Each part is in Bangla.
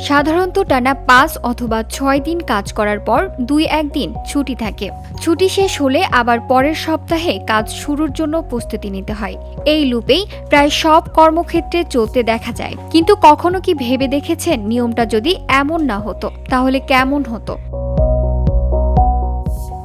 সাধারণত টানা ৫ অথবা ৬ দিন কাজ করার পর ২-১ দিন ছুটি থাকে। ছুটি শেষ হলে আবার পরের সপ্তাহে কাজ শুরুর জন্য প্রস্তুতি নিতে হয়। এই লুপেই প্রায় সব কর্মক্ষেত্রে চলতে দেখা যায়। কিন্তু কখনো কি ভেবে দেখেছেন নিয়মটা যদি এমন না হতো তাহলে কেমন হতো?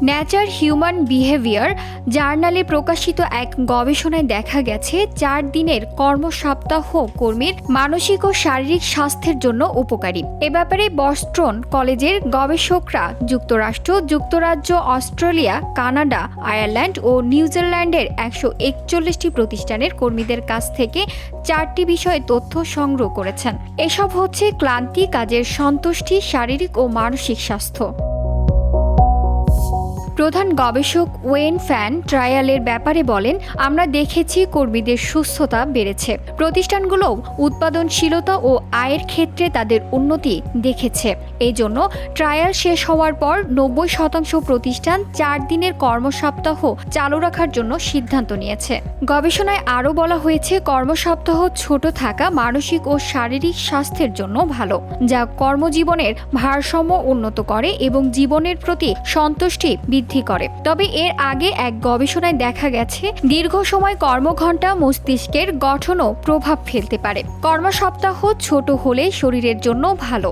নেচার হিউম্যান বিহেভিয়ার জার্নালে প্রকাশিত এক গবেষণায় দেখা গেছে ৪ দিনের কর্মসপ্তাহ কর্মীর মানসিক ও শারীরিক স্বাস্থ্যের জন্য উপকারী। এ ব্যাপারে বস্টন কলেজের গবেষকরা যুক্তরাষ্ট্র, যুক্তরাজ্য, অস্ট্রেলিয়া, কানাডা, আয়ারল্যান্ড ও নিউজিল্যান্ডের ১৪১টি প্রতিষ্ঠানের কর্মীদের কাছ থেকে ৪টি বিষয়ে তথ্য সংগ্রহ করেছেন। এসব হচ্ছে ক্লান্তি, কাজের সন্তুষ্টি, শারীরিক ও মানসিক স্বাস্থ্য। প্রধান গবেষক ওয়েন ফ্যান ট্রায়ালের ব্যাপারে বলেন, আমরা দেখেছি কর্মীদের সুস্থতা বেড়েছে। প্রতিষ্ঠানগুলো উৎপাদনশীলতা ও আয়ের ক্ষেত্রে তাদের উন্নতি দেখেছে। এই জন্য ট্রায়াল শেষ হওয়ার পর ৯০% প্রতিষ্ঠান ৪ দিনের কর্মসপ্তাহ চালু রাখার জন্য সিদ্ধান্ত নিয়েছে। গবেষণায় আরও বলা হয়েছে, কর্মসপ্তাহ ছোট থাকা মানসিক ও শারীরিক স্বাস্থ্যের জন্য ভালো, যা কর্মজীবনের ভারসাম্য উন্নত করে এবং জীবনের প্রতি সন্তুষ্টি বৃদ্ধি করে। তবে এর আগে এক গবেষণায় দেখা গেছে দীর্ঘ সময় কর্মঘণ্টা মস্তিষ্কের গঠনও প্রভাব ফেলতে পারে। কর্মসপ্তাহ ছোট হলে শরীরের জন্য ভালো।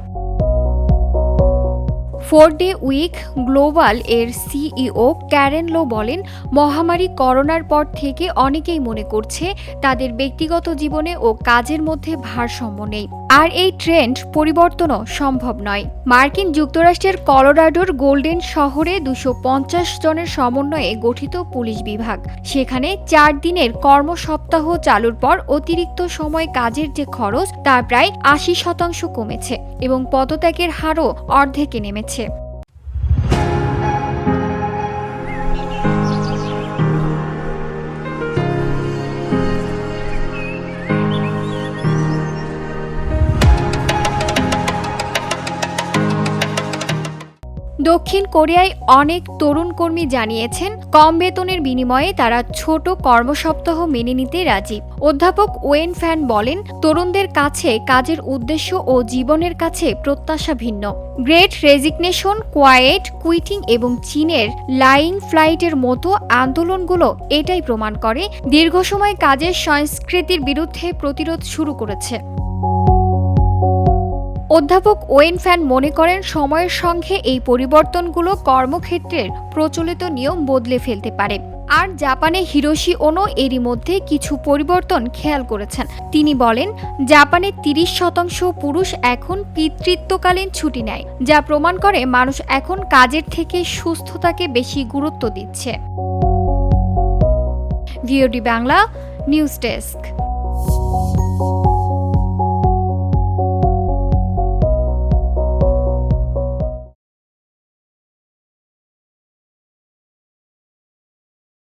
4 ডে উইক গ্লোবাল এর সিইও ক্যারেন লো বলেন, মহামারী করোনার পর থেকে অনেকেই মনে করছে তাদের ব্যক্তিগত জীবনে ও কাজের মধ্যে ভারসাম্য নেই। আর এই ট্রেন্ড পরিবর্তনও সম্ভব নয়। মার্কিন যুক্তরাষ্ট্রের কলোরাডোর গোল্ডেন শহরে ২৫০ জনের সমন্বয়ে গঠিত পুলিশ বিভাগ, সেখানে ৪ দিনের কর্মসপ্তাহ চালুর পর অতিরিক্ত সময় কাজের যে খরচ তা প্রায় ৮০% কমেছে এবং পদত্যাগের হারও অর্ধেকে নেমেছে। দক্ষিণ কোরিয়ায় অনেক তরুণ কর্মী জানিয়েছেন কম বেতনের বিনিময়ে তারা ছোট কর্মসপ্তাহ মেনে নিতে রাজি। অধ্যাপক ওয়েন ফ্যান বলেন, তরুণদের কাছে কাজের উদ্দেশ্য ও জীবনের কাছে প্রত্যাশা ভিন্ন। গ্রেট রেজিগনেশন, কোয়াইট কুইটিং এবং চীনের লাইং ফ্লাইটের মতো আন্দোলনগুলো এটাই প্রমাণ করে দীর্ঘ সময় কাজের সংস্কৃতির বিরুদ্ধে প্রতিরোধ শুরু করেছে। অধ্যাপক ওয়েন ফ্যান মনে করেন, সময়ের সঙ্গে এই পরিবর্তনগুলো কর্মক্ষেত্রের প্রচলিত নিয়ম বদলে ফেলতে পারে। আর জাপানে হিরোশি ওনো এরই মধ্যে কিছু পরিবর্তন খেয়াল করেছেন। তিনি বলেন, জাপানে ৩০% পুরুষ এখন পিতৃত্বকালীন ছুটি নেয়, যা প্রমাণ করে মানুষ এখন কাজের থেকে সুস্থতাকে বেশি গুরুত্ব দিচ্ছে। VOD Bangla news desk.